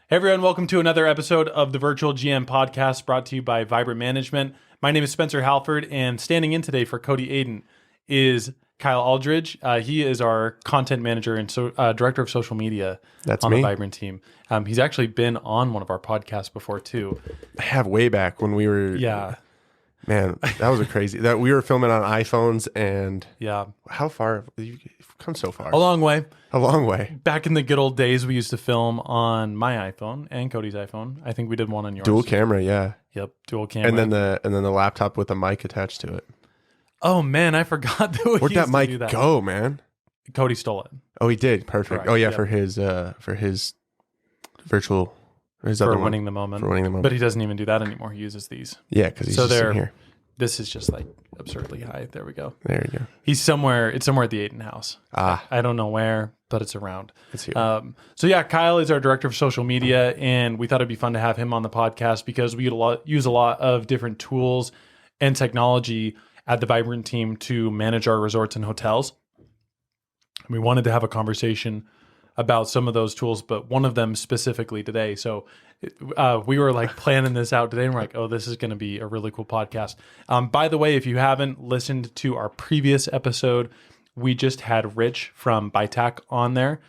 Hey everyone, welcome to another episode of the Virtual GM podcast brought to you by Vibrant Management. My name is Spencer Halford, and standing in today for Cody Aiden is Kyle Aldridge. He is our content manager and director of social media on the Vibrant team. He's actually been on one of our podcasts before too. I have way back when we were... Yeah. Man, that was a crazy... that we were filming on iPhones and... Yeah. How far? You've come so far. A long way. A long way. Back in the good old days, we used to film on my iPhone and Cody's iPhone. I think we did one on yours. Dual camera, yeah. Yep, dual camera. And then the laptop with a mic attached to it. Oh man, I forgot that we Where'd used that mic to do that. go, man? Cody stole it. Oh, he did. Perfect. Correct. Oh yeah, Yep. for his virtual... His For other winning one. the moment. For winning the moment. But he doesn't even do that anymore. He uses these. Yeah, because he's So just they're- in here. This is just like absurdly high. There we go. There you go. He's somewhere. It's somewhere at the Aiden house. Ah. I don't know where, but it's around. It's here. So yeah, Kyle is our director of social media, and we thought it'd be fun to have him on the podcast because we use a lot of different tools and technology at the Vibrant team to manage our resorts and hotels. We wanted to have a conversation about some of those tools, but one of them specifically today. So we were like planning this out today, and we're like, oh, this is going to be a really cool podcast. By the way, if you haven't listened to our previous episode, we just had Rich from ByTac on there.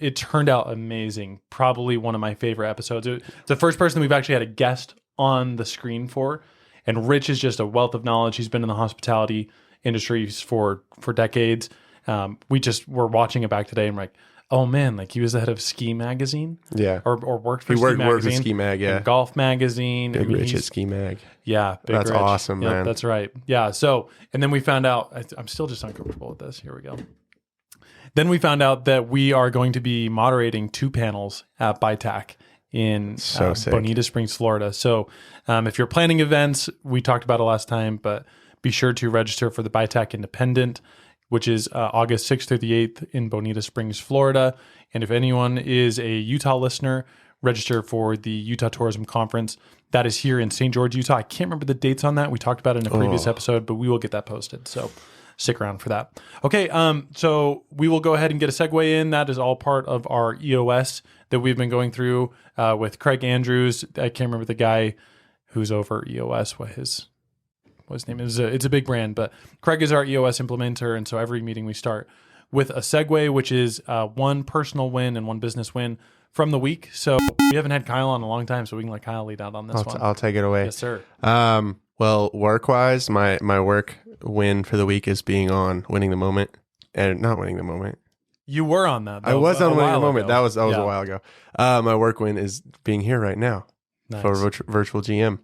It turned out amazing. Probably one of my favorite episodes. It's the first person we've actually had a guest on the screen for. And Rich is just a wealth of knowledge. He's been in the hospitality industry for decades. We're watching it back today, and we're like, oh man, like he was the head of Ski Magazine, Yeah. or worked for He Ski worked Magazine, with Ski Mag, yeah. and Golf Magazine. Big Rich at Ski Mag. Yeah, Big That's Rich. awesome, Yep, man. That's right. Yeah. So, and then we found out. I'm still just uncomfortable with this. Here we go. Then we found out that we are going to be moderating 2 panels at ByTac in So sick. Bonita Springs, Florida. So, if you're planning events, we talked about it last time, but be sure to register for the ByTac Independent, which is August 6th through the 8th in Bonita Springs, Florida. And if anyone is a Utah listener, register for the Utah Tourism Conference. That is here in St. George, Utah. I can't remember the dates on that. We talked about it in a previous episode, but we will get that posted. So stick around for that. Okay, so we will go ahead and get a segue in. That is all part of our EOS that we've been going through with Craig Andrews. I can't remember the guy who's over EOS, what his name is. It's a big brand, but Craig is our EOS implementer. And so every meeting we start with a segue, which is one personal win and one business win from the week. So we haven't had Kyle on a long time, so we can let Kyle lead out on this one. I'll take it away. Yes, sir. Well, work-wise, my work win for the week is being on Winning the Moment, and not Winning the Moment. You were on that, though, I was on Winning the while Moment. ago. That was Yeah. a while ago. My work win is being here right now for Nice. virtual GM.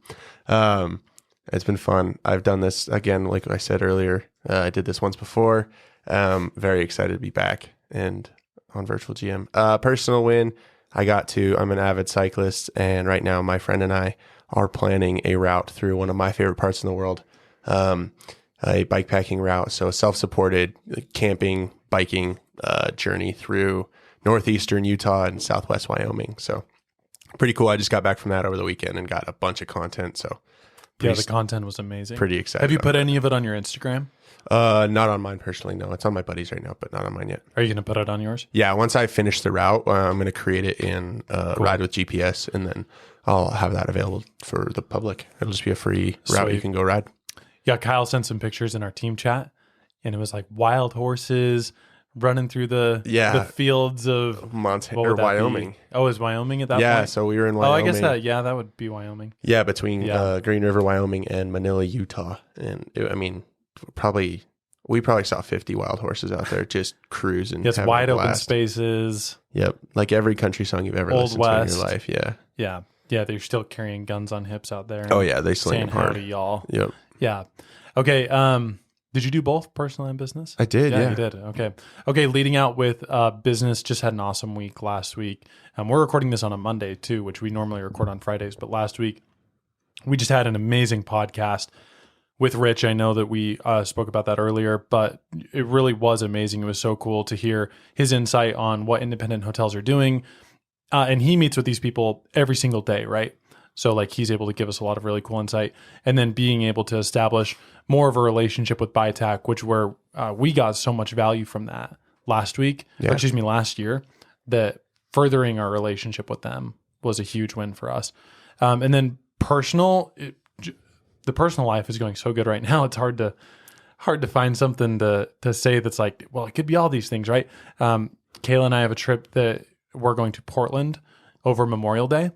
It's been fun. I've done this again, like I said earlier. I did this once before. Very excited to be back and on virtual GM. Personal win, I'm an avid cyclist, and right now my friend and I are planning a route through one of my favorite parts in the world, a bikepacking route. So a self-supported camping, biking journey through northeastern Utah and southwest Wyoming. So pretty cool. I just got back from that over the weekend and got a bunch of content. So Yeah, the content was amazing. pretty excited. Have you about put any of it on your Instagram? Not on mine personally. No, it's on my buddy's right now, but not on mine yet. Are you going to put it on yours? Yeah, once I finish the route, I'm going to create it in Ride with GPS, and then I'll have that available for the public. It'll just be a free route Sweet. you can go ride. Yeah, Kyle sent some pictures in our team chat, and it was like wild horses running through the fields of Montana what or would that Wyoming. be? Oh, is Wyoming at that Yeah, point? so we were in Oh, Wyoming. I guess that would be Wyoming. Yeah, between Yeah. Green River, Wyoming, and Manila, Utah, and we probably saw 50 wild horses out there just cruising. It's having a wide open blast. spaces. Yep, like every country song you've ever Old listened to in West. your life. Yeah. Yeah, they're still carrying guns on hips out there. Oh yeah, they sling saying them hard. howdy, y'all. Yep, Yeah. Okay. Did you do both personal and business? I did. Yeah, you did. Okay. Leading out with business, just had an awesome week last week. We're recording this on a Monday too, which we normally record on Fridays. But last week, we just had an amazing podcast with Rich. I know that we spoke about that earlier, but it really was amazing. It was so cool to hear his insight on what independent hotels are doing. And he meets with these people every single day, right? So like he's able to give us a lot of really cool insight, and then being able to establish more of a relationship with ByTac, which we got so much value from that last year, that furthering our relationship with them was a huge win for us. And then the personal life is going so good right now. It's hard to find something to say that's like, well, it could be all these things, right? Kayla and I have a trip that we're going to Portland over Memorial Day.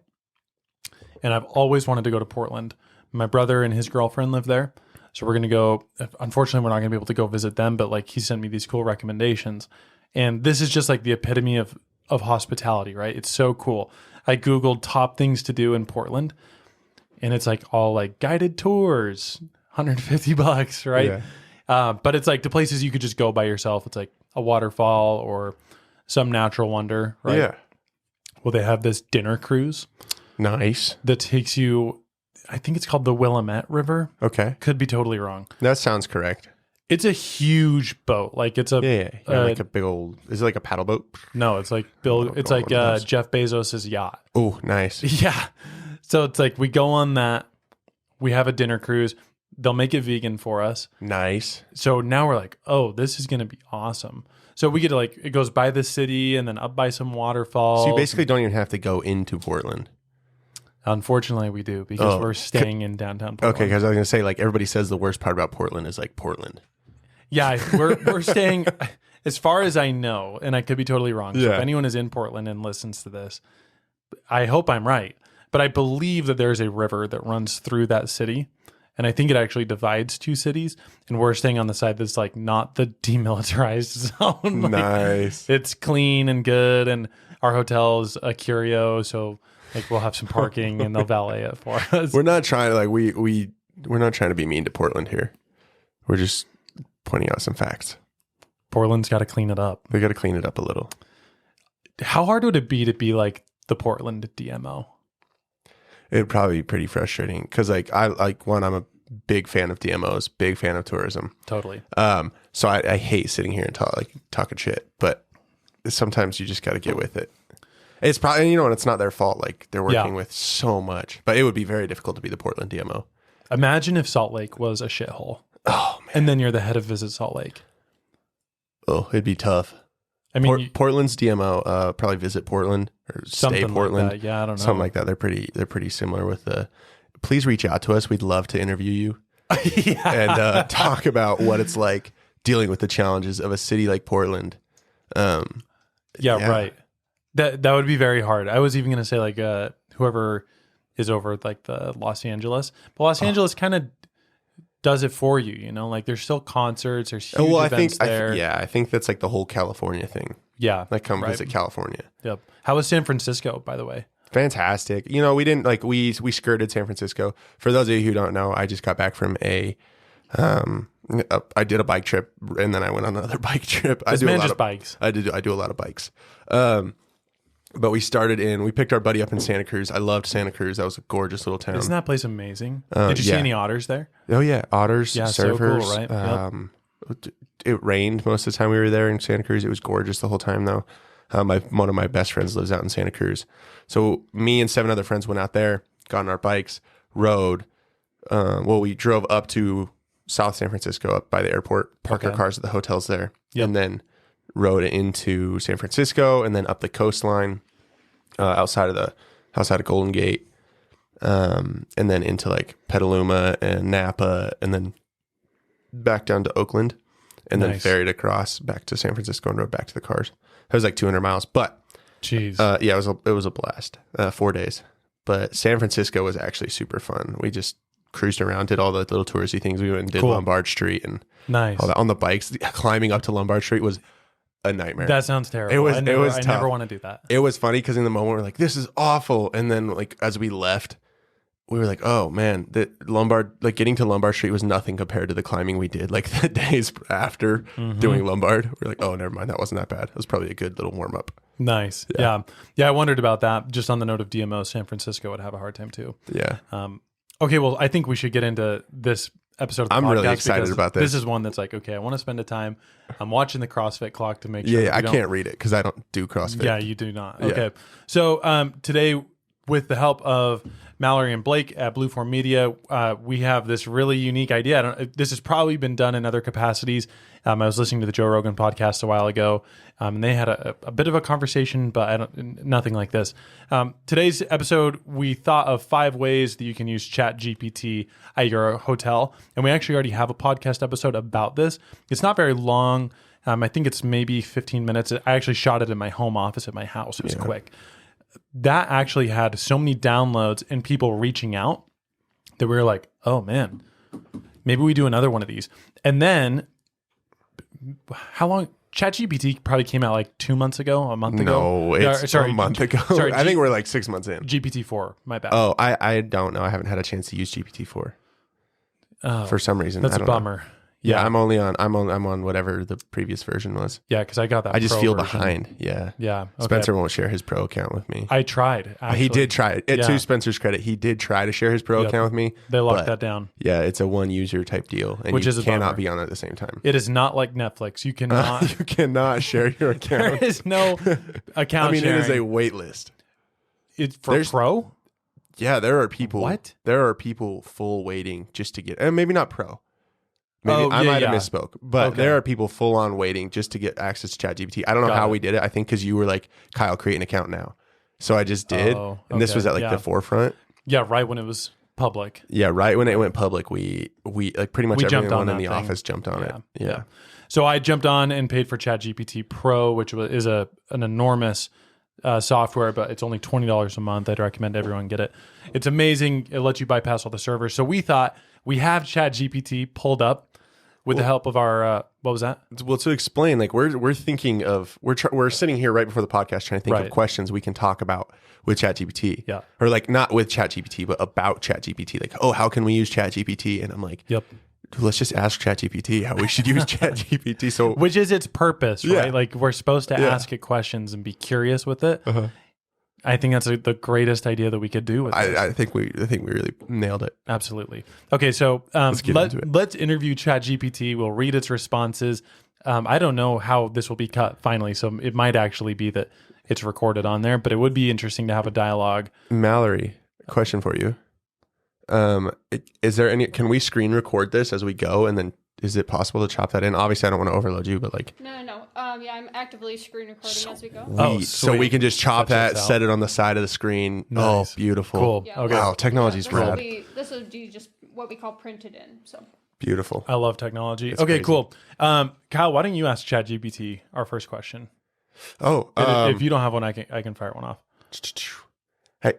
And I've always wanted to go to Portland. My brother and his girlfriend live there. So we're going to go. Unfortunately, we're not going to be able to go visit them, but like he sent me these cool recommendations. And this is just like the epitome of hospitality, right? It's so cool. I Googled top things to do in Portland, and it's like all like guided tours, $150, right? Yeah. But it's like the places you could just go by yourself. It's like a waterfall or some natural wonder, right? Yeah. Well, they have this dinner cruise. Nice. That takes you, I think it's called the Willamette River. Okay. Could be totally wrong. That sounds correct. It's a huge boat. Like it's a like a big old. Is it like a paddle boat? No, it's like It's like Jeff Bezos's yacht. Oh, nice. Yeah. So it's like we go on that. We have a dinner cruise. They'll make it vegan for us. Nice. So now we're like, oh, this is going to be awesome. So we get to like, it goes by the city and then up by some waterfalls. So you basically don't even have to go into Portland. Unfortunately, we do because we're staying in downtown Portland. Okay, because I was going to say, like, everybody says the worst part about Portland is like Portland. Yeah, we're staying, as far as I know, and I could be totally wrong. So Yeah. if anyone is in Portland and listens to this, I hope I'm right. But I believe that there's a river that runs through that city. And I think it actually divides two cities. And we're staying on the side that's like not the demilitarized zone. Like, nice. It's clean and good. And our hotel is a curio. So like we'll have some parking and they'll valet it for us. We're not trying to like we're not trying to be mean to Portland here. We're just pointing out some facts. Portland's got to clean it up. We got to clean it up a little. How hard would it be like the Portland DMO? It'd probably be pretty frustrating because like I'm a big fan of DMOs, big fan of tourism. Totally. So I hate sitting here and talking shit, but sometimes you just got to get with it. It's probably, and it's not their fault. Like they're working with so much, but it would be very difficult to be the Portland DMO. Imagine if Salt Lake was a shithole. Oh man. And then you're the head of Visit Salt Lake. Oh, it'd be tough. I mean, Portland's DMO, probably Visit Portland or Stay Portland. Like that. Yeah, I don't know. Something like that. They're pretty similar with please reach out to us. We'd love to interview you and talk about what it's like dealing with the challenges of a city like Portland. Right. That would be very hard. I was even going to say like whoever is over like the Los Angeles, but Los Angeles kind of does it for you, like there's still concerts, there's huge events there. I think that's like the whole California thing. Yeah. Like come visit California. Yep. How was San Francisco, by the way? Fantastic. We didn't like, we skirted San Francisco. For those of you who don't know, I just got back from I did a bike trip and then I went on another bike trip. Bikes. I do a lot of bikes. But we picked our buddy up in Santa Cruz. I loved Santa Cruz. That was a gorgeous little town. Isn't that place amazing? Did you see any otters there? Oh yeah. Otters, surfers. So cool, right? It rained most of the time we were there in Santa Cruz. It was gorgeous the whole time though. One of my best friends lives out in Santa Cruz. So me and 7 other friends went out there, got on our bikes, rode. We drove up to South San Francisco up by the airport, parked our cars at the hotels there, and then rode into San Francisco and then up the coastline outside of Golden Gate, and then into like Petaluma and Napa, and then back down to Oakland, and then ferried across back to San Francisco and rode back to the cars. It was like 200 miles, but jeez, it was a blast. 4 days, but San Francisco was actually super fun. We just cruised around, did all the little touristy things. We went and did Lombard Street and all that on the bikes. Climbing up to Lombard Street was a nightmare. That sounds terrible. I never want to do that. It was funny because in the moment we're like, this is awful. And then like as we left, we were like, oh man, the Lombard, like getting to Lombard Street was nothing compared to the climbing we did like the days after doing Lombard. We're like, oh, never mind. That wasn't that bad. It was probably a good little warm up. Nice. Yeah. I wondered about that. Just on the note of DMO, San Francisco would have a hard time too. Yeah. Okay. Well, I think we should get into this episode of the podcast. I'm really excited about this. This is one that's like, okay, I want to spend the time. I'm watching the CrossFit clock to make sure. I can't read it because I don't do CrossFit. Yeah, you do not. Okay. So today with the help of Mallory and Blake at Blueform Media, we have this really unique idea. This has probably been done in other capacities. I was listening to the Joe Rogan podcast a while ago, and they had a bit of a conversation, but nothing like this. Today's episode, we thought of 5 ways that you can use ChatGPT at your hotel, and we actually already have a podcast episode about this. It's not very long. I think it's maybe 15 minutes. I actually shot it in my home office at my house. It was quick. That actually had so many downloads and people reaching out that we were like, oh man, maybe we do another one of these. And then how long? ChatGPT probably came out like 2 months ago, a month ago. No, it's a month ago. Sorry, I think we're like 6 months in. GPT-4, my bad. Oh, I don't know. I haven't had a chance to use GPT-4 for some reason. That's I don't a bummer. know. Yeah, I'm on whatever the previous version was. Yeah, because I got that. I just Pro feel version. behind. Yeah. Yeah. Okay. Spencer won't share his pro account with me. I tried. Actually. He did try it. To Spencer's credit, he did try to share his pro account with me. They locked that down. Yeah, it's a one user type deal, and Which you is a cannot bummer. be on it at the same time. It is not like Netflix. You cannot. You cannot share your account. There is no account I mean, sharing. it is a wait list. It's for pro? Yeah, there are people. What? There are people full waiting just to get, and maybe not pro. Maybe I might have misspoke, but Okay. there are people full on waiting just to get access to ChatGPT. I don't know Got how it. we did it. I think because you were like, Kyle, create an account now. So I just did. And this okay. was at like the forefront. Yeah, right when it was public. Yeah, right when it went public, we like pretty much We jumped everyone on in the that thing. office jumped on it. Yeah. So I jumped on and paid for ChatGPT Pro, which is an enormous software, but it's only $20 a month. I'd recommend everyone get it. It's amazing. It lets you bypass all the servers. So we thought we have ChatGPT pulled up with the help of our what was that? Well, to explain, like we're thinking of we're sitting here right before the podcast trying to think of questions we can talk about with ChatGPT. Yeah. Or like not with ChatGPT, but about ChatGPT. Like, oh, how can we use ChatGPT? And I'm like, Yep. Let's just ask ChatGPT how we should use ChatGPT. So, Which is its purpose, right? Yeah. Like we're supposed to ask it questions and be curious with it. I think that's the greatest idea that we could do with it. I think we really nailed it. Absolutely. Okay, so let's interview ChatGPT. We'll read its responses. I don't know how this will be cut finally, so it might actually be that it's recorded on there, but it would be interesting to have a dialogue. Mallory, question for you. Is there any? Can we screen record this as we go, and then is it possible to chop that in? Obviously, I don't want to overload you, but like. No. Yeah, I'm actively screen recording as we go. Oh, so we sweet. can just chop Check that, this out. set it on the side of the screen. Nice. Oh, beautiful. Cool. Yeah. Okay. Wow, technology's this will rad. this will be just what we call printed in. So Beautiful. I love technology. It's Okay, crazy. cool. Kyle, why don't you ask ChatGPT our first question? Oh, If you don't have one, I can fire one off. hey,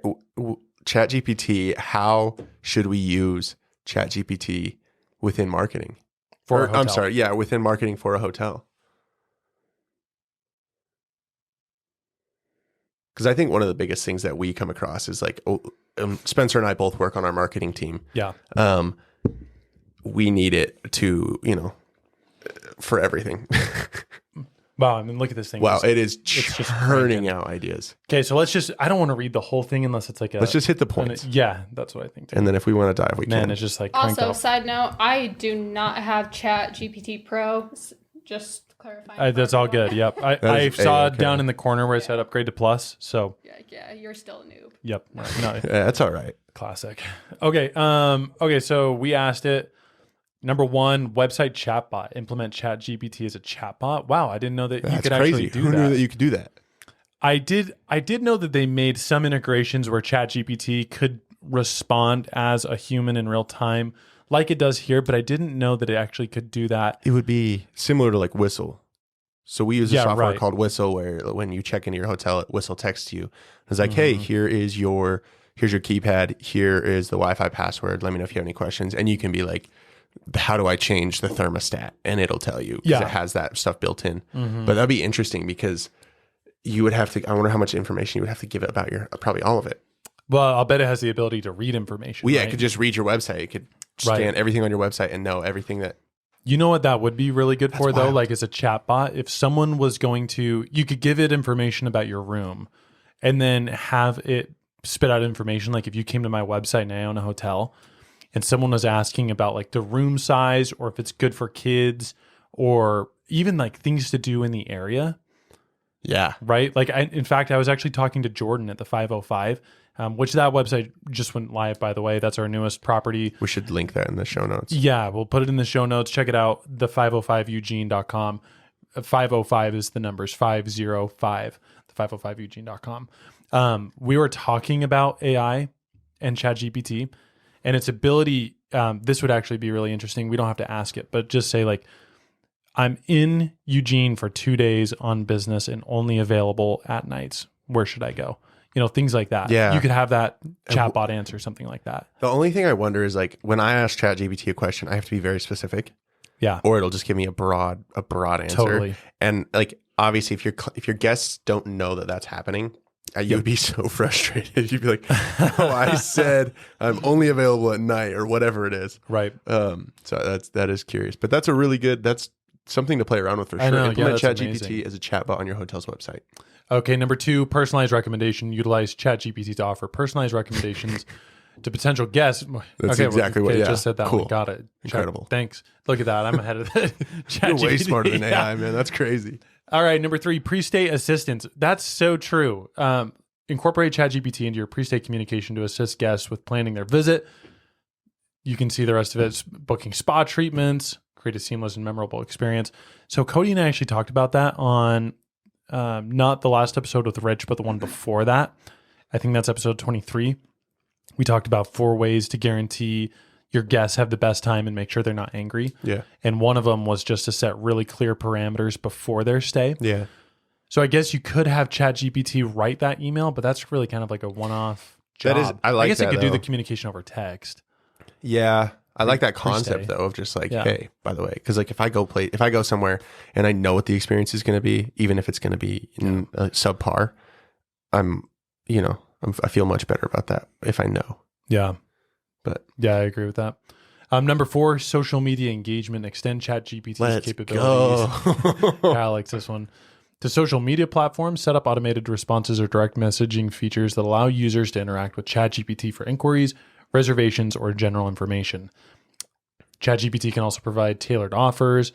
ChatGPT. How should we use ChatGPT within marketing? For a hotel. I'm sorry, yeah, within marketing for a hotel. Because I think one of the biggest things that we come across is like, Spencer and I both work on our marketing team. Yeah. We need it to, for everything. Wow, I mean, look at this thing. Wow, it is just churning out ideas. Okay, so I don't want to read the whole thing unless it's like Let's just hit the points. Yeah, that's what I think too. And then if we want to dive, we Man, can. it's just like cranked also, up. side note, I do not have Chat GPT Pro. Just clarifying. That's all good. Yep. I is saw A-okay. down in the corner where it said upgrade to plus. So, Yeah, you're still a noob. yep. No, Yeah, that's all right. classic. Okay. Okay. So we asked it. Number 1, website chatbot. Implement ChatGPT as a chatbot. Wow, I didn't know that you That's could crazy. actually do Who that. knew that you could do that? I did know that they made some integrations where ChatGPT could respond as a human in real time, like it does here, but I didn't know that it actually could do that. It would be similar to like Whistle. So we use a Yeah, software right. called Whistle, where when you check into your hotel, Whistle texts you. It's like, hey, here's your keypad. Here is the Wi-Fi password. Let me know if you have any questions. And you can be like, how do I change the thermostat? And it'll tell you because Yeah. it has that stuff built in. But that'd be interesting because you would have to, I wonder how much information you would have to give it about probably all of it. Well, I'll bet it has the ability to read information. Well, yeah, right? it could just read your website. It could scan everything on your website and know everything that. You know what that would be really good for though? wild. Like as a chat bot, if someone was going to, you could give it information about your room and then have it spit out information. Like if you came to my website and I own a hotel and someone was asking about like the room size or if it's good for kids or even like things to do in the area, Yeah. right? Like in fact, I was actually talking to Jordan at the 505 which that website just went live, by the way. That's our newest property. We should link that in the show notes. Yeah, we'll put it in the show notes. Check it out, the505eugene.com. 505 is the numbers, 505, the505eugene.com. We were talking about AI and ChatGPT and its ability. This would actually be really interesting. We don't have to ask it, but just say like, I'm in Eugene for 2 days on business and only available at nights. Where should I go? Things like that. Yeah. You could have that chatbot answer something like that. The only thing I wonder is like when I ask ChatGPT a question, I have to be very specific. Yeah. Or it'll just give me a broad answer. Totally. And like obviously if your guests don't know that that's happening, you would be so frustrated. You'd be like, "Oh, I said I'm only available at night," or whatever it is. Right. So that is curious, but that's that's something to play around with for sure. Implement ChatGPT as a chatbot on your hotel's website. Okay, number 2, personalized recommendation. Utilize ChatGPT to offer personalized recommendations to potential guests. That's exactly what. I Yeah, just said that. cool. One. Got it. Incredible. Thanks. Look at that. I'm ahead of the You're way smarter than AI, man. That's crazy. All right, number 3, pre-stay assistance. That's so true. Incorporate ChatGPT into your pre-stay communication to assist guests with planning their visit. You can see the rest of it. It's booking spa treatments, create a seamless and memorable experience. So Cody and I actually talked about that on not the last episode with Rich, but the one before that. I think that's episode 23. We talked about 4 ways to guarantee your guests have the best time and make sure they're not angry. Yeah. And one of them was just to set really clear parameters before their stay. Yeah. So I guess you could have ChatGPT write that email, but that's really kind of like a one-off job. That is, I guess that, it could though. do the communication over text. Yeah. I like that concept Pre-stay. though of just like, hey, by the way, because like if I go somewhere and I know what the experience is going to be, even if it's going to be subpar, I feel much better about that if I know. Yeah. But yeah, I agree with that. Number 4, social media engagement. Extend ChatGPT's let's capabilities. go. I like this one. To social media platforms, set up automated responses or direct messaging features that allow users to interact with ChatGPT for inquiries, reservations, or general information. ChatGPT can also provide tailored offers,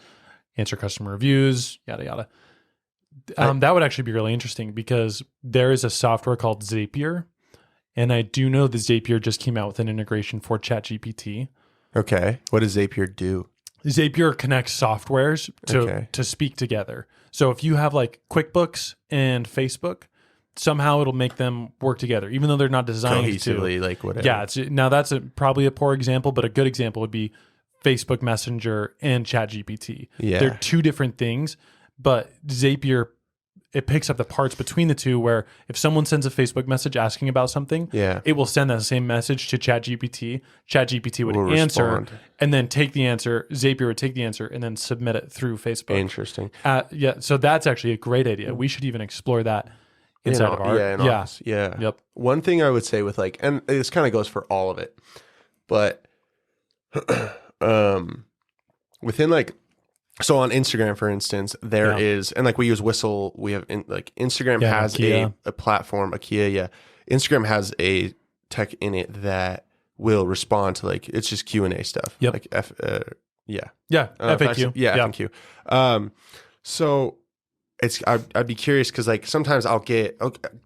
answer customer reviews, yada, yada. That would actually be really interesting because there is a software called Zapier. And I do know that Zapier just came out with an integration for ChatGPT. Okay. What does Zapier do? Zapier connects softwares to speak together. So if you have like QuickBooks and Facebook, somehow it'll make them work together, even though they're not designed cohesively, to. like whatever. Yeah. Now that's probably a poor example, but a good example would be Facebook Messenger and ChatGPT. Yeah. They're 2 different things, but Zapier, it picks up the parts between the 2 where if someone sends a Facebook message asking about something, it will send that same message to ChatGPT. ChatGPT would answer respond. And then take the answer. Zapier would take the answer and then submit it through Facebook. Interesting. Yeah. So that's actually a great idea. We should even explore that inside of our office. Yeah. Yep. One thing I would say with like, and this kind of goes for all of it, but within like, so on Instagram, for instance, there is, and like we use Whistle, we have Instagram has a platform, Akia. Yeah. Instagram has a tech in it that will respond to like, it's just Q&A stuff. Yep. Like FAQ. FAQ. So I'd be curious because like sometimes I'll get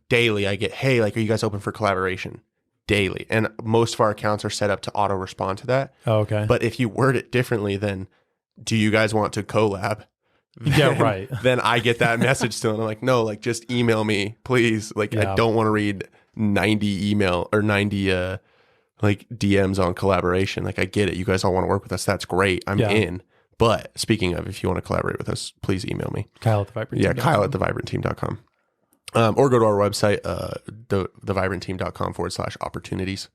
daily, hey, like, are you guys open for collaboration? Daily. And most of our accounts are set up to auto respond to that. Oh, okay. But if you word it differently, then do you guys want to collab? Yeah, right. Then I get that message still. And I'm like, no, like just email me, please. Like I don't want to read 90 email or 90 like DMs on collaboration. Like I get it. You guys all want to work with us. That's great. I'm in. But speaking of, if you want to collaborate with us, please email me. Kyle at thevibrantteam.com. Yeah, Kyle at thevibrantteam.com. Or go to our website, thevibrantteam.com/opportunities.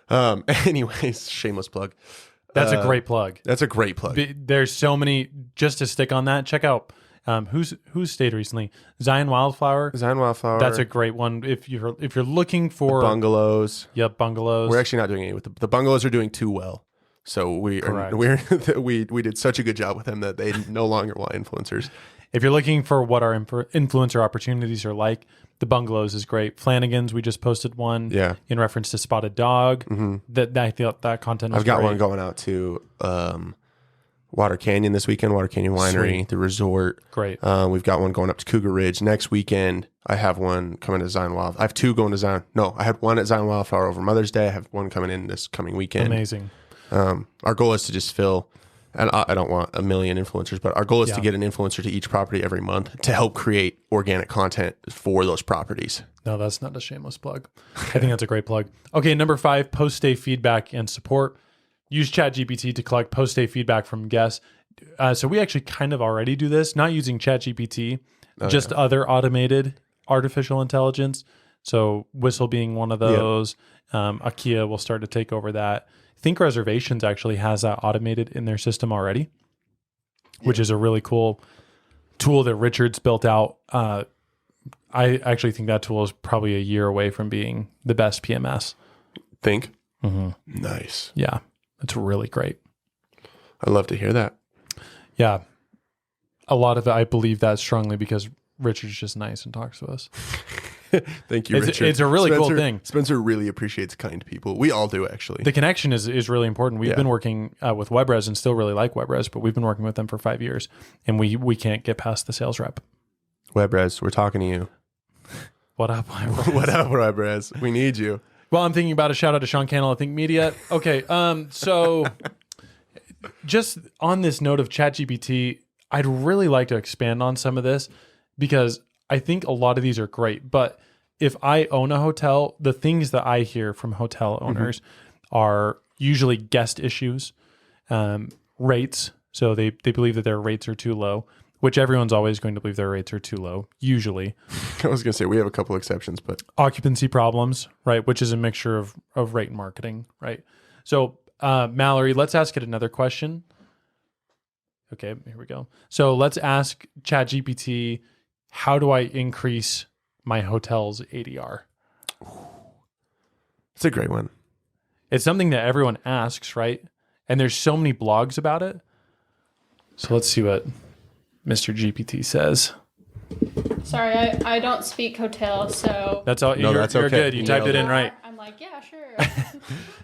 Anyways, shameless plug. That's a great plug. That's a great plug. There's so many, just to stick on that, check out who's stayed recently. Zion Wildflower. That's a great one. If you're looking for bungalows. Yep, bungalows. We're actually not doing any with the bungalows are doing too well. So we did such a good job with them that they no longer want influencers. If you're looking for what our influencer opportunities are like, the bungalows is great. Flanagan's, we just posted one in reference to Spotted Dog. That I thought that content was I've got great. one going out to Water Canyon this weekend, Water Canyon Winery, Sweet. the resort. Great. We've got one going up to Cougar Ridge next weekend. I have one coming to Zion Wild. I have two going to Zion. No, I had one at Zion Wildflower over Mother's Day. I have one coming in this coming weekend. Amazing. Our goal is to just fill, and I don't want a million influencers, but our goal is to get an influencer to each property every month to help create organic content for those properties. No, that's not a shameless plug. I think that's a great plug. Okay, number 5, post-stay feedback and support. Use ChatGPT to collect post-stay feedback from guests. So we actually kind of already do this, not using ChatGPT, just other automated artificial intelligence. So Whistle being one of those. Akia will start to take over that. Think Reservations actually has that automated in their system already, which is a really cool tool that Richard's built out. I actually think that tool is probably a year away from being the best PMS. Think? Mm-hmm. Nice. Yeah, it's really great. I'd love to hear that. Yeah. A lot of it, I believe that strongly because Richard's just nice and talks to us. Thank you, Richard. It's a really cool thing. Spencer really appreciates kind people. We all do, actually. The connection is really important. We've been working with WebRes and still really like WebRes, but we've been working with them for 5 years, and we can't get past the sales rep. WebRes, we're talking to you. What up, WebRes? What up, WebRes? We need you. Well, I'm thinking about a shout out to Sean Cannell at Think Media. Okay, so just on this note of ChatGPT, I'd really like to expand on some of this because I think a lot of these are great. But if I own a hotel, the things that I hear from hotel owners are usually guest issues, rates. So they believe that their rates are too low, which everyone's always going to believe their rates are too low, usually. I was going to say, we have a couple exceptions, but... Occupancy problems, right, which is a mixture of rate and marketing, right? So, Mallory, let's ask it another question. Okay, here we go. So let's ask ChatGPT, how do I increase my hotel's ADR? It's a great one. It's something that everyone asks, right? And there's so many blogs about it. So let's see what Mr. GPT says. Sorry, I don't speak hotel, so That's all. No, you're that's okay. good. You typed it in right. I'm like, yeah, sure.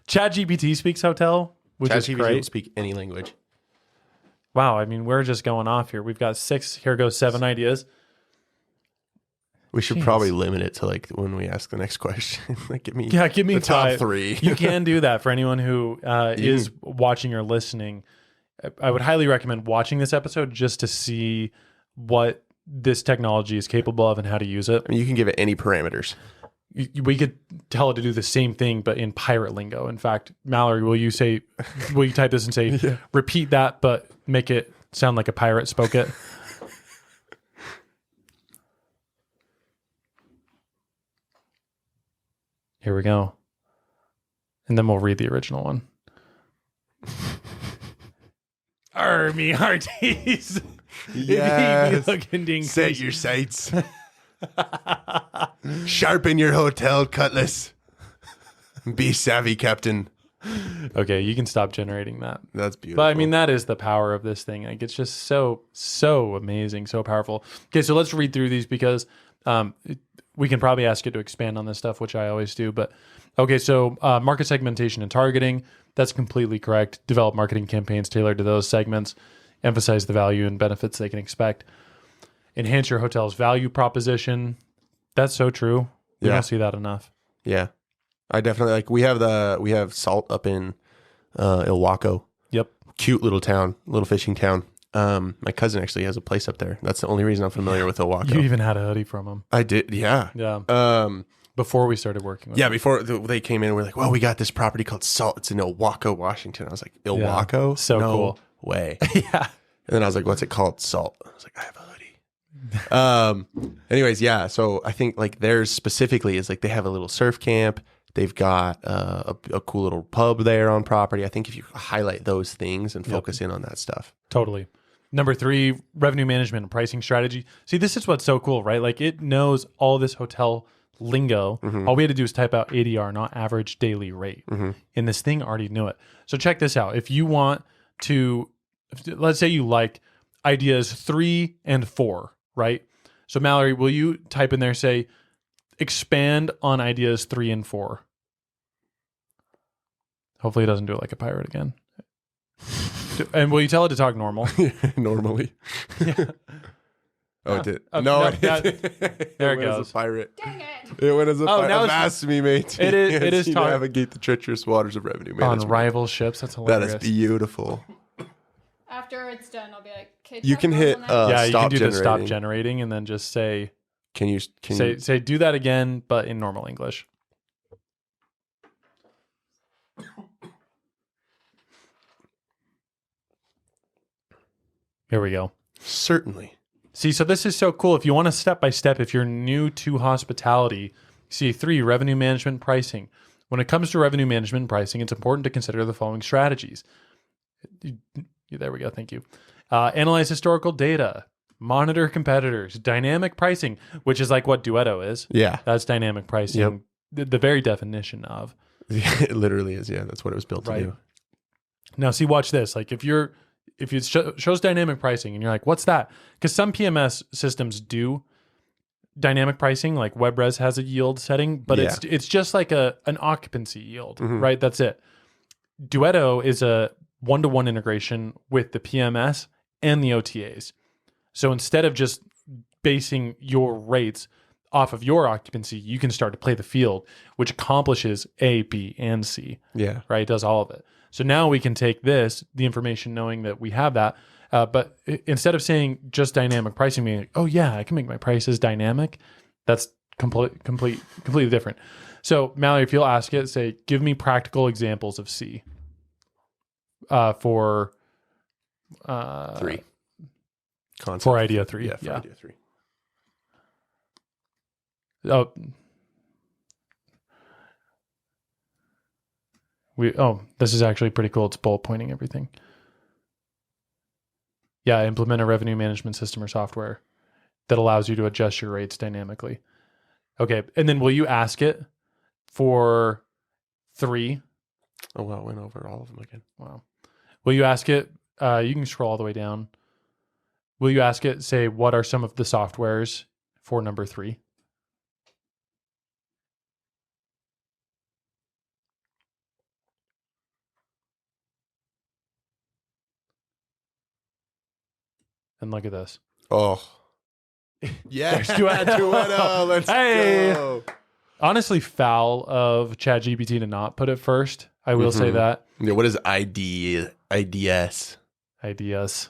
ChatGPT speaks hotel, which is ChatGPT great. will speak any language. Wow, I mean, we're just going off here. We've got 6. Here goes 7 ideas. We should probably limit it to like when we ask the next question. Like, give me the top 5. 3. You can do that for anyone who is watching or listening. I would highly recommend watching this episode just to see what this technology is capable of and how to use it. I mean, you can give it any parameters. We could tell it to do the same thing, but in pirate lingo. In fact, Mallory, will you type this and say, repeat that, but make it sound like a pirate spoke it? Here we go. And then we'll read the original one. Army hearties. Yes. Looking Set your sights. Sharpen your hotel cutlass. Be savvy, Captain. Okay, you can stop generating that. That's beautiful. But I mean, that is the power of this thing. Like, it's just so amazing, so powerful. Okay, so let's read through these because we can probably ask it to expand on this stuff, which I always do. But okay, so market segmentation and targeting, that's completely correct. Develop marketing campaigns tailored to those segments. Emphasize the value and benefits they can expect. Enhance your hotel's value proposition. That's so true. We don't see that enough. Yeah. I definitely we have Salt up in Ilwaco. Yep. Cute little town, little fishing town. My cousin actually has a place up there. That's the only reason I'm familiar with Ilwaco. You even had a hoodie from him. I did, yeah. Yeah. Before we started working with them. Before they came in, we're like, well, we got this property called Salt. It's in Ilwaco, Washington. I was like, Ilwaco? Yeah. So cool. Way. Yeah. And then I was like, what's it called? Salt. I was like, I have a hoodie. Anyways, yeah. So I think like theirs specifically is like they have a little surf camp. They've got a cool little pub there on property. I think if you highlight those things and focus in on that stuff. Totally. Number 3, revenue management and pricing strategy. See, this is what's so cool, right? Like it knows all this hotel lingo. Mm-hmm. All we had to do is type out ADR, not average daily rate. Mm-hmm. And this thing already knew it. So check this out. If you want to, let's say you like ideas 3 and 4, right? So Mallory, will you type in there, say, expand on ideas 3 and 4? Hopefully it doesn't do it like a pirate again. And will you tell it to talk normal? Normally. Yeah. Oh, it did. No, No, there it it went goes. as a pirate. Dang it. It went as a Oh, pirate. now it's- Avast me, mate. It is You talk- navigate the treacherous waters of revenue On management. rival ships. That's That hilarious. is beautiful. After it's done, I'll be like, okay, You talk can hit, normal now. Yeah, you can stop do the stop generating. generating and then just say Can you do that again, but in normal English. Here we go. certainly? See, so this is so cool. If you want to step by step, if you're new to hospitality, C3, revenue management pricing. When it comes to revenue management pricing, it's important to consider the following strategies. There we go. Thank you. Analyze historical data, monitor competitors, dynamic pricing, which is like what Duetto is. Yeah. That's dynamic pricing. Yep. The very definition of. It literally is. Yeah, that's what it was built Right. to do. Now, see, watch this. Like if it shows dynamic pricing and you're like, what's that? Because some PMS systems do dynamic pricing, like WebRes has a yield setting, but Yeah. it's just like an occupancy yield, Mhm. right? That's it. Duetto is a one-to-one integration with the PMS and the OTAs. So instead of just basing your rates off of your occupancy, you can start to play the field, which accomplishes A, B, and C, Yeah. right? It does all of it. So now we can take the information knowing that we have that, but instead of saying just dynamic pricing, being like, oh yeah, I can make my prices dynamic, that's completely different. So Mallory, if you'll ask it, say, give me practical examples of C for 3. Concept. for idea 3. Yeah, for idea 3. Oh, this is actually pretty cool. It's bullet pointing everything. Yeah, implement a revenue management system or software that allows you to adjust your rates dynamically. Okay, and then will you ask it for 3? Oh, wow. I went over all of them again. Wow. Will you ask it? You can scroll all the way down. Will you ask it, say, what are some of the softwares for number 3? And look at this. Oh. Yeah. There's Duetto. Duetto. Let's Hey. go. Honestly, foul of ChatGPT to not put it first. I will say Mhm. that. Yeah, what is IDS? Ideas.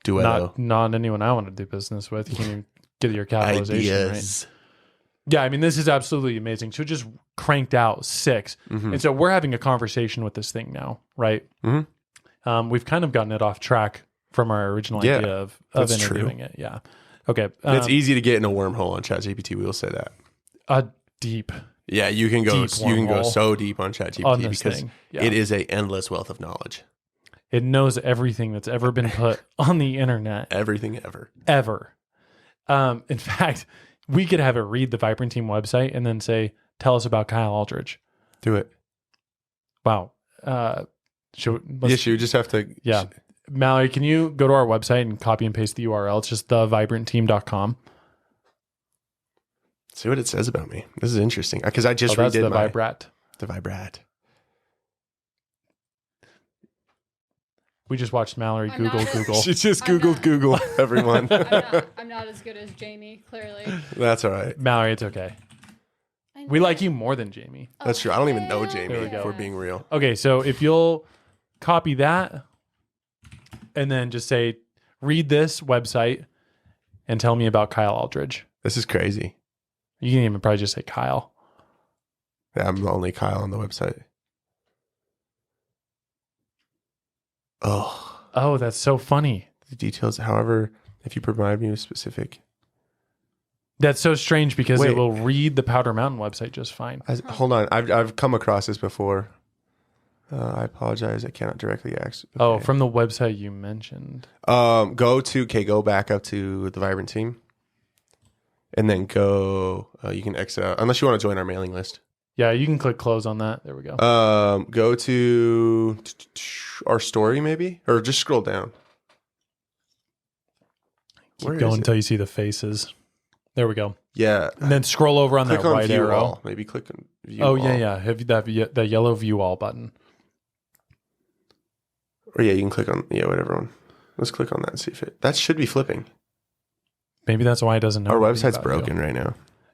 Duetto. Not anyone I want to do business with. You can't even get your capitalization right. Ideas. Yeah, I mean, this is absolutely amazing. So it just cranked out 6. Mhm. And so we're having a conversation with this thing now, right? Mhm. We've kind of gotten it off track from our original Yeah, idea of that's interviewing it. Yeah. Okay. It's easy to get in a wormhole on ChatGPT. We will say that. Deep Yeah, you can go. Deep You can go wormhole so deep on ChatGPT on this because thing. Yeah. it is a endless wealth of knowledge. It knows everything that's ever been put on the internet Everything ever. ever. In fact, we could have it read the Vibrant Team website and then say, "Tell us about Kyle Aldridge." Do it. Wow. Yes, you just have to. Yeah. Mallory, can you go to our website and copy and paste the URL? It's just thevibrantteam.com. See what it says about me. This is interesting because I just That's redid the my Vibrat. the Vibrat. We just watched Mallory I'm Google not a- Google. She just I'm Googled not- Google. Everyone. I'm not as good as Jamie, clearly. That's all right. Mallory, it's okay. We like you more than Jamie. That's true. I don't even know hell Jamie. There we go. If we're being real. Okay, so if you'll copy that and then just say, read this website and tell me about Kyle Aldridge. This is crazy. You can even probably just say Kyle. Yeah, I'm the only Kyle on the website. Oh, that's so funny. The details. However, if you provide me with specific, That's so strange because Wait. it will read the Powder Mountain website just fine. hold on. I've come across this before. I apologize. I cannot directly ask. Oh, Okay. from the website you mentioned. Go back up to the Vibrant Team, and then go. You can exit out unless you want to join our mailing list. Yeah, you can click close on that. There we go. Go to our story maybe, or just scroll down. Keep where going is it? until you see the faces. There we go. Yeah. And then scroll over on Click that on right view arrow. all. Maybe click on view Oh, all. yeah. Have that the yellow view all button. Or yeah, you can click on whatever one. Let's click on that and see if that should be flipping. Maybe that's why it doesn't know. Our website's broken right now.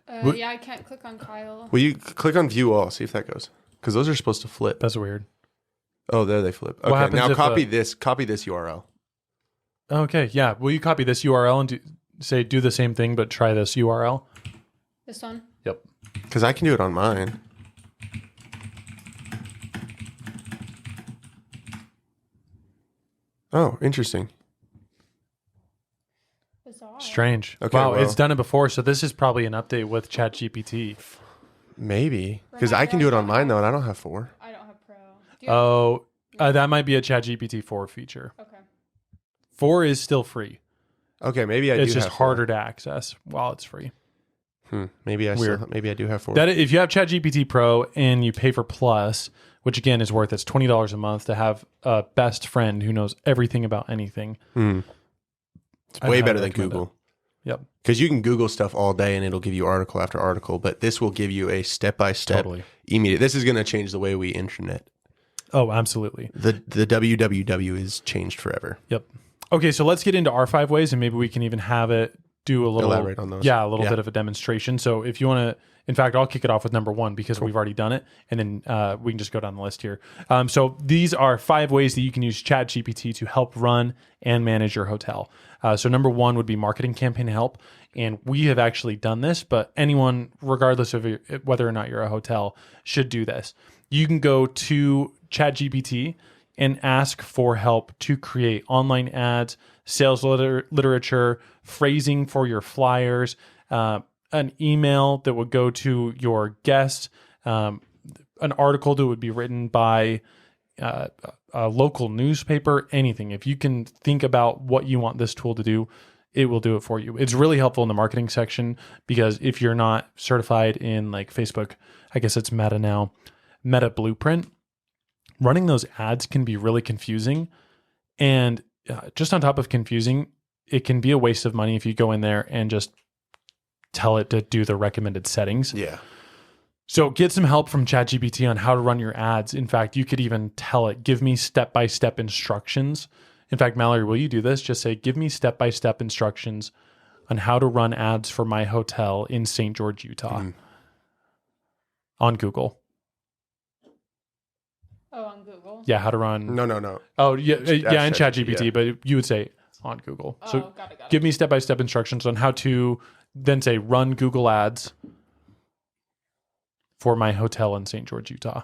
Yeah, I can't click on Kyle. Will you click on view all? See if that goes. Because those are supposed to flip. That's weird. Oh, there they flip. What Okay, happens now if, copy this URL. Okay, yeah. Will you copy this URL and do the same thing, but try this URL? This one? Yep. Because I can do it on mine. Oh, interesting. Bizarre. Strange. Okay, wow, well- it's done it before, so this is probably an update with ChatGPT. Maybe. Because I can do it on mine, though, and I don't have 4. I don't have Pro. Do you have- That might be a ChatGPT 4 feature. Okay. 4 is still free. Okay, maybe I do It's just have 4. harder to access while it's free. Maybe I do have 4. That if you have ChatGPT Pro and you pay for Plus, which again is worth it's $20 a month to have a best friend who knows everything about anything. It's way better than Google. Yep. Because you can Google stuff all day and it'll give you article after article, but this will give you a step-by-step immediate. This is going to change the way we internet. Oh, absolutely. The www is changed forever. Yep. Okay, so let's get into our 5 ways and maybe we can even have it do a little elaborate on those. Yeah, a little bit of a demonstration. So if you want to, in fact, I'll kick it off with number 1 because we've already done it, and then we can just go down the list here. So these are 5 ways that you can use ChatGPT to help run and manage your hotel. So number 1 would be marketing campaign help, and we have actually done this, but anyone, regardless of whether or not you're a hotel, should do this. You can go to ChatGPT and ask for help to create online ads, sales literature, phrasing for your flyers, an email that would go to your guests, an article that would be written by a local newspaper, anything. If you can think about what you want this tool to do, it will do it for you. It's really helpful in the marketing section because if you're not certified in like Facebook, I guess it's Meta now, Meta Blueprint, running those ads can be really confusing. And just on top of confusing, it can be a waste of money if you go in there and just tell it to do the recommended settings. Yeah. So get some help from ChatGPT on how to run your ads. In fact, you could even tell it, give me step-by-step instructions. In fact, Mallory, will you do this? Just say, give me step-by-step instructions on how to run ads for my hotel in St. George, Utah on Google. Oh, on Google? Yeah, how to run. No. Oh, yeah, yeah, in ChatGPT, ChatGPT, but you would say on Google. Oh, So got it. give me step-by-step instructions on how to then say run Google ads for my hotel in St. George, Utah.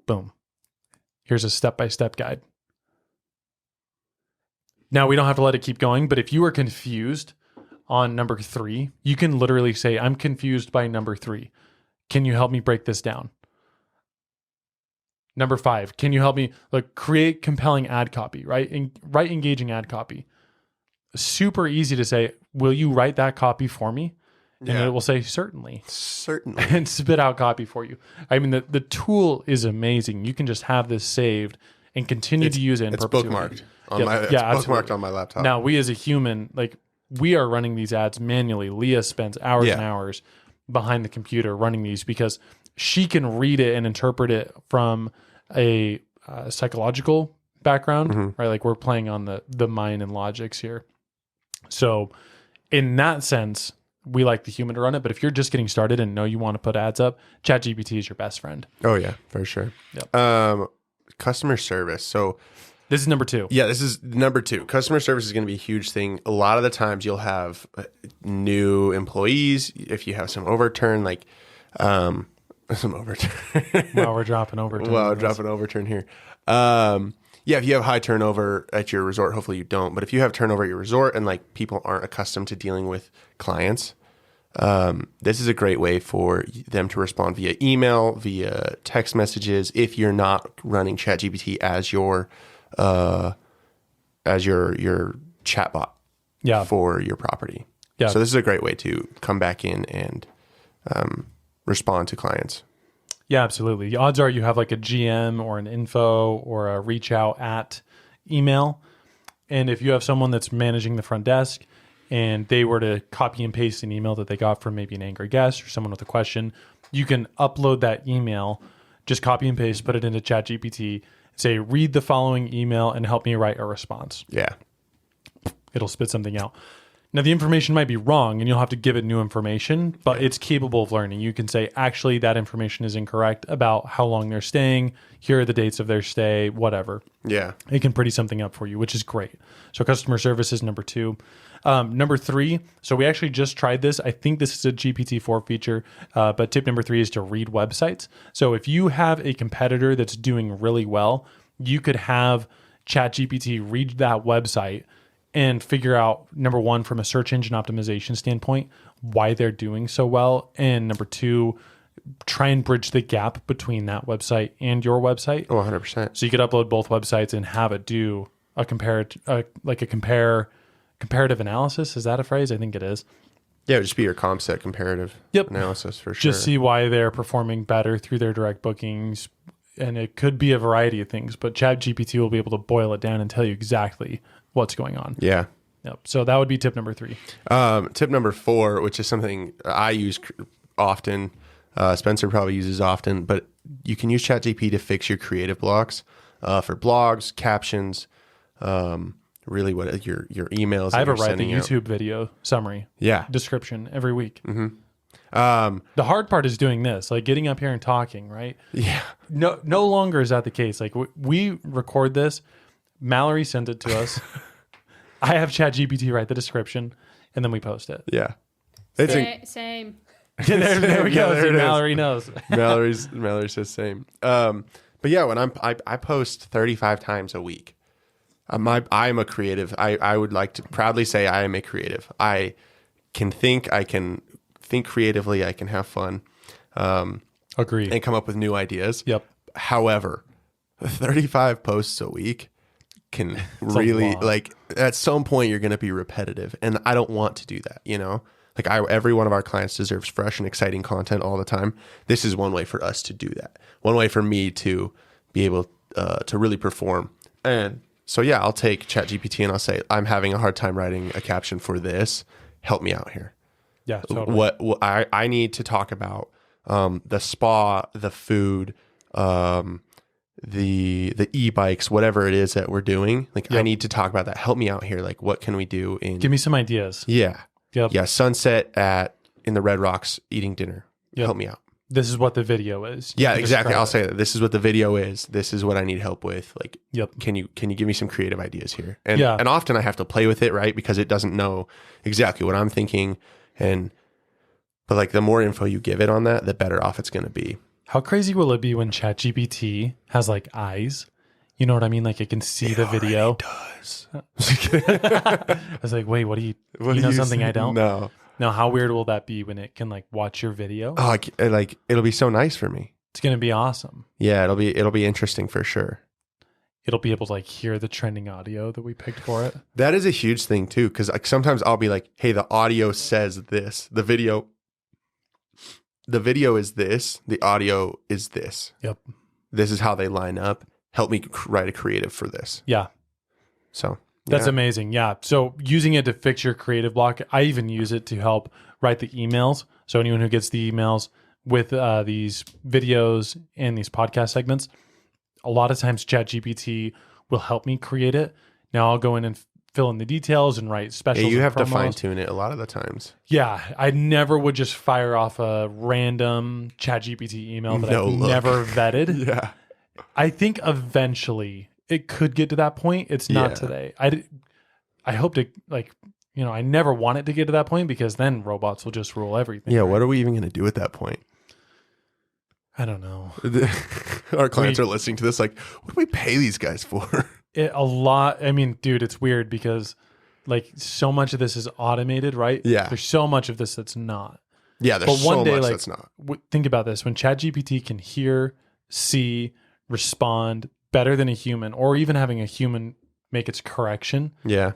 Boom. Here's a step-by-step guide. Now, we don't have to let it keep going, but if you are confused on number 3, you can literally say, I'm confused by number 3. Can you help me break this down? Number 5, can you help me create compelling ad copy, right? Write engaging ad copy. Super easy to say, will you write that copy for me? And it will say, certainly. Certainly. And spit out copy for you. I mean, the tool is amazing. You can just have this saved and continue to use it in perpetuity. It's bookmarked on my laptop. Now, we as a human, we are running these ads manually. Leah spends hours and hours behind the computer running these because she can read it and interpret it from a psychological background, right? Like we're playing on the mind and logics here. So in that sense, we like the human to run it. But if you're just getting started and know you want to put ads up, ChatGPT is your best friend. Oh, yeah, for sure. Yep. Customer service. So this is number 2. yeah, this is number 2. Customer service is going to be a huge thing. A lot of the times you'll have new employees. If you have some overturn, some overturn. Wow, we're dropping overturn. Wow, dropping overturn here. Yeah, if you have high turnover at your resort, hopefully you don't. But if you have turnover at your resort and people aren't accustomed to dealing with clients, this is a great way for them to respond via email, via text messages. If you're not running ChatGPT as your chatbot for your property. Yeah. So this is a great way to come back in and respond to clients. Yeah, absolutely. The odds are you have a GM or an info or a reach out at email. And if you have someone that's managing the front desk and they were to copy and paste an email that they got from maybe an angry guest or someone with a question, you can upload that email, just copy and paste, put it into ChatGPT, say, read the following email and help me write a response. Yeah. It'll spit something out. Now, the information might be wrong and you'll have to give it new information, but it's capable of learning. You can say, actually, that information is incorrect about how long they're staying. Here are the dates of their stay, whatever. Yeah. It can pretty something up for you, which is great. So customer service is number 2. Number 3, so we actually just tried this. I think this is a GPT-4 feature, but tip number 3 is to read websites. So if you have a competitor that's doing really well, you could have ChatGPT read that website and figure out, number 1, from a search engine optimization standpoint, why they're doing so well. And number 2, try and bridge the gap between that website and your website. Oh, 100%. So you could upload both websites and have it do a comparative analysis. Is that a phrase? I think it is. Yeah, it would just be your comp set comparative analysis for sure. Just see why they're performing better through their direct bookings. And it could be a variety of things, but ChatGPT will be able to boil it down and tell you exactly what's going on. Yeah. Yep. So that would be tip number 3. Tip number 4, which is something I use often, Spencer probably uses often, but you can use ChatGPT to fix your creative blocks for blogs, captions, really what your emails. I have it write the YouTube video summary, description every week. Mm-hmm. The hard part is doing this, like getting up here and talking, right? Yeah. No longer is that the case. Like we record this, Mallory sends it to us. I have ChatGPT write the description, and then we post it. Yeah. Same. There we go. There See, Mallory knows. Mallory says same. But yeah, when I post 35 times a week. I'm a creative. I would like to proudly say I am a creative. I can think creatively. I can have fun. Agree. And come up with new ideas. Yep. However, 35 posts a week can really, like, at some point you're going to be repetitive, and I don't want to do that. Like every one of our clients deserves fresh and exciting content all the time. This is one way for us to do that. One way for me to be able to really perform. And so, yeah, I'll take ChatGPT and I'll say, I'm having a hard time writing a caption for this. Help me out here. Yeah, totally. What I need to talk about the spa, the food, the e-bikes, whatever it is that we're doing. Like, I need to talk about that. Help me out here. Like, what can we do? Give me some ideas. Yeah. Yep. Yeah. Sunset in the Red Rocks eating dinner. Yep. Help me out. This is what the video is. Yeah, exactly. I'll say that. This is what the video is. This is what I need help with. Like, can you give me some creative ideas here? And often I have to play with it, right? Because it doesn't know exactly what I'm thinking. But like, the more info you give it on that, the better off it's going to be. How crazy will it be when ChatGPT has like eyes? You know what I mean? Like, it can see the video. It does. I was like, wait, what do you know something I don't? No. Now, how weird will that be when it can like watch your video? Oh, it'll be so nice for me. It's going to be awesome. Yeah, it'll be interesting for sure. It'll be able to like hear the trending audio that we picked for it. That is a huge thing too, because like sometimes I'll be like, hey, the audio says this. The video is this. The audio is this. Yep. This is how they line up. Help me write a creative for this. Yeah. So that's amazing. Yeah. So using it to fix your creative block, I even use it to help write the emails. So anyone who gets the emails with these videos and these podcast segments, a lot of times ChatGPT will help me create it. Now I'll go in and fill in the details and write specials. You have to fine tune it a lot of the times. Yeah. I never would just fire off a random ChatGPT email that I've never vetted. Yeah. I think eventually it could get to that point. It's not today. I hope to, like, I never want it to get to that point, because then robots will just rule everything. Yeah. Right? What are we even going to do at that point? I don't know. Our clients are listening to this like, what do we pay these guys for? A lot. I mean, dude, it's weird because like so much of this is automated, right? Yeah. There's so much of this that's not. Yeah. There's so much that's not. Think about this. When ChatGPT can hear, see, respond better than a human, or even having a human make its correction. Yeah.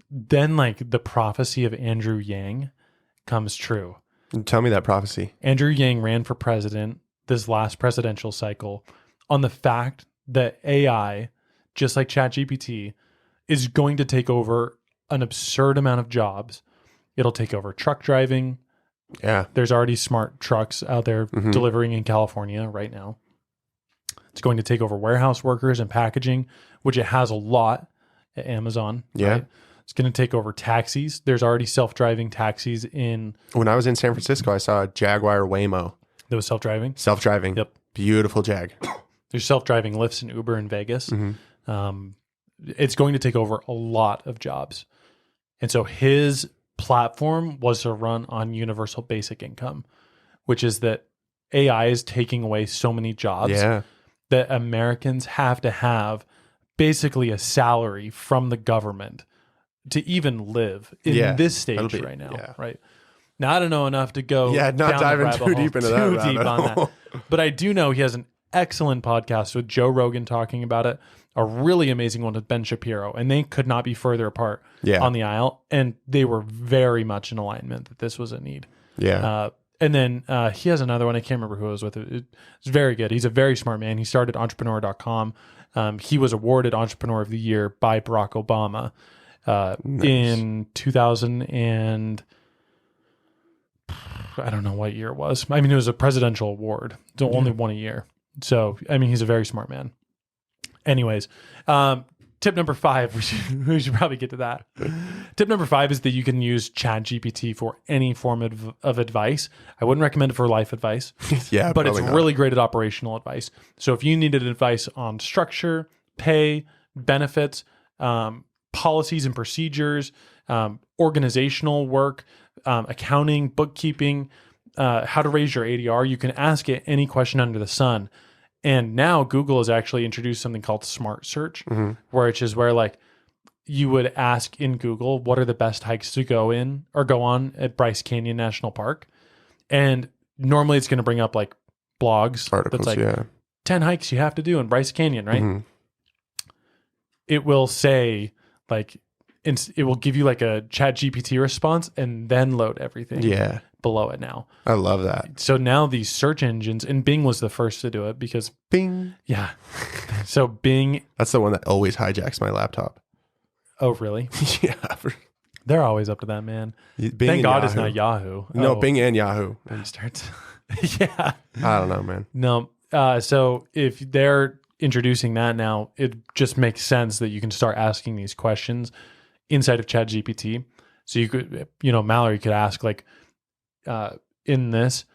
Then like the prophecy of Andrew Yang comes true. Tell me that prophecy. Andrew Yang ran for president this last presidential cycle on the fact that AI, just like ChatGPT, is going to take over an absurd amount of jobs. It'll take over truck driving, Yeah. There's already smart trucks out there delivering in California right now. It's going to take over warehouse workers and packaging, which it has a lot at Amazon. Yeah. Right? It's going to take over taxis. There's already self-driving taxis in. When I was in San Francisco, I saw a Jaguar Waymo. That was self-driving? Self-driving. Yep. Beautiful Jag. There's self-driving Lyfts in Uber in Vegas. It's going to take over a lot of jobs. And so his platform was to run on universal basic income, which is that AI is taking away so many jobs that Americans have to have basically a salary from the government to even live in this stage right now, right? Now, I don't know enough to go not down diving the too deep into that too deep on that. But I do know he has an excellent podcast with Joe Rogan talking about it, a really amazing one with Ben Shapiro, and they could not be further apart on the aisle, and they were very much in alignment that this was a need. And then he has another one. I can't remember who it was with. It's very good. He's a very smart man. He started entrepreneur.com. He was awarded Entrepreneur of the Year by Barack Obama in 2000 and I don't know what year it was. I mean, it was a presidential award. So only one a year. So, I mean, he's a very smart man. Anyways, tip number 5, we should probably get to that. Tip number 5 is that you can use ChatGPT for any form of advice. I wouldn't recommend it for life advice, but it's really great at operational advice. So if you needed advice on structure, pay, benefits, policies and procedures, organizational work, accounting, bookkeeping, how to raise your ADR, you can ask it any question under the sun. And now Google has actually introduced something called Smart Search, which is where like you would ask in Google, what are the best hikes to go on at Bryce Canyon National Park? And normally it's going to bring up like blogs, articles, that's like 10 hikes you have to do in Bryce Canyon, right? It will say like, it will give you like a ChatGPT response and then load everything below it now. I love that. So now these search engines, and Bing was the first to do it because Bing. Yeah. So Bing. That's the one that always hijacks my laptop. Oh, really? Yeah. They're always up to that, man. Bing Thank God Yahoo. it's not Yahoo. No, Bing and Yahoo. Starts. I don't know, man. No. So if they're introducing that now, it just makes sense that you can start asking these questions inside of ChatGPT. So you could, Mallory could ask like, in this,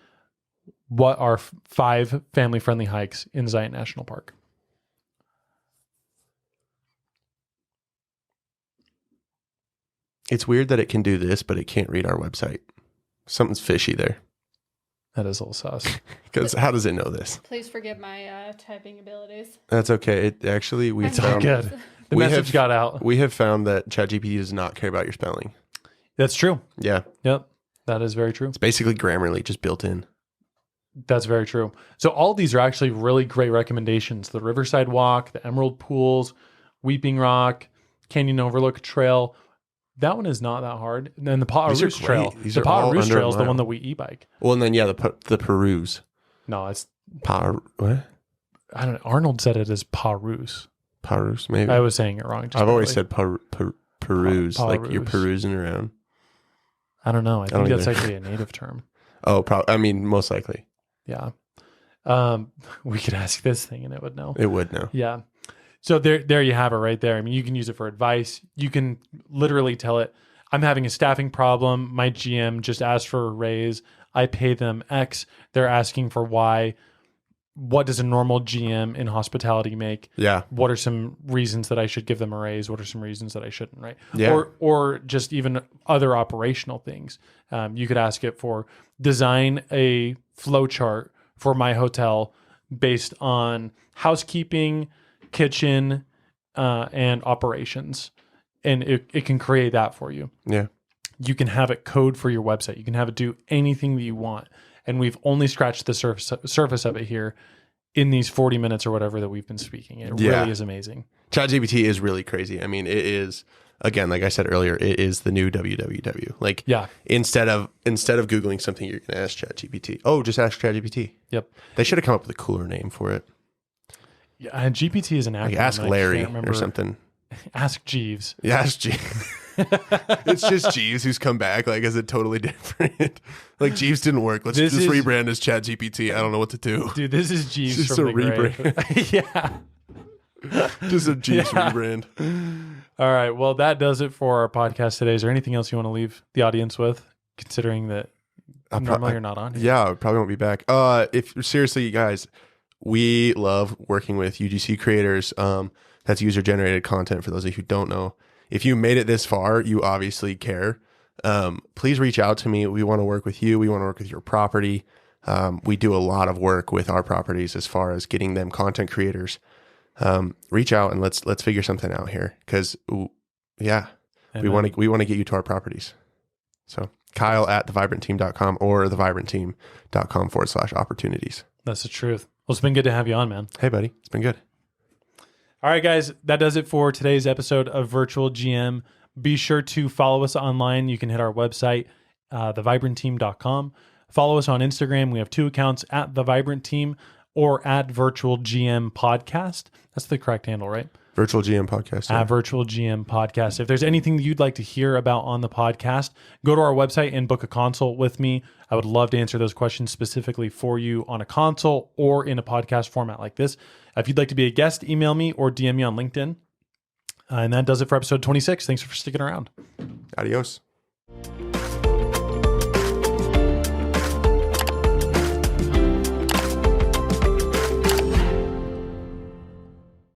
what are 5 family-friendly hikes in Zion National Park? It's weird that it can do this, but it can't read our website. Something's fishy there. That is a little sus. Because how does it know this? Please forgive my typing abilities. That's okay. It actually, we found good. The message got out. We have found that ChatGPT does not care about your spelling. That's true. Yeah. Yep. That is very true. It's basically Grammarly just built in. That's very true. So all of these are actually really great recommendations. The Riverside Walk, the Emerald Pools, Weeping Rock, Canyon Overlook Trail. That one is not that hard. And then the Paw Rouge Trail. The Paw Rouge Trail is the one that we e-bike. Well, and then, the Peruse. No, it's... what? I don't know. Arnold said it as Paw Rouge. Peruse, maybe. I was saying it wrong. I've always said peruse, like you're Peruse. perusing around. I don't know. I think that's either. actually a native term. Oh, probably. I mean, most likely. Yeah. We could ask this thing and it would know. It would know. Yeah. So there you have it right there. I mean, you can use it for advice. You can literally tell it, I'm having a staffing problem. My GM just asked for a raise. I pay them X. They're asking for Y. What does a normal GM in hospitality make? Yeah. What are some reasons that I should give them a raise? What are some reasons that I shouldn't, right? Yeah. Or just even other operational things. You could ask it for design a flow chart for my hotel based on housekeeping, kitchen, and operations. And it can create that for you. Yeah. You can have it code for your website. You can have it do anything that you want. And we've only scratched the surface of it here in these 40 minutes or whatever that we've been speaking. It really is amazing. ChatGPT is really crazy. I mean, it is, again, like I said earlier, it is the new www. Like, instead of Googling something, you're going to ask ChatGPT. Oh, just ask ChatGPT. Yep. They should have come up with a cooler name for it. Yeah, and GPT is an acronym. Like ask Larry or something. Ask Jeeves. Yeah, ask Jeeves. It's just Jeeves who's come back like as a totally different. Like Jeeves didn't work. Let's just rebrand as ChatGPT. I don't know what to do. Dude, this is Jeeves Just from a the grave. rebrand. Yeah. Just a Jeeves rebrand. All right. Well, that does it for our podcast today. Is there anything else you want to leave the audience with, considering that normally you're not on here? Yeah, I probably won't be back. If seriously, you guys, we love working with UGC creators. That's user generated content. For those of you who don't know, if you made it this far, you obviously care. Please reach out to me. We want to work with you. We want to work with your property. We do a lot of work with our properties as far as getting them content creators. Reach out and let's figure something out here. Cause yeah, we want to get you to our properties. So Kyle at thevibrantteam.com or thevibrantteam.com/opportunities. That's the truth. Well, it's been good to have you on, man. Hey buddy. It's been good. All right, guys, that does it for today's episode of Virtual GM. Be sure to follow us online. You can hit our website, thevibrantteam.com. Follow us on Instagram. We have 2 accounts, at thevibrantteam or at Virtual GM Podcast. That's the correct handle, right? Virtual GM Podcast. At Virtual GM Podcast. If there's anything that you'd like to hear about on the podcast, go to our website and book a consult with me. I would love to answer those questions specifically for you on a consult or in a podcast format like this. If you'd like to be a guest, email me or DM me on LinkedIn. And that does it for episode 26. Thanks for sticking around. Adios.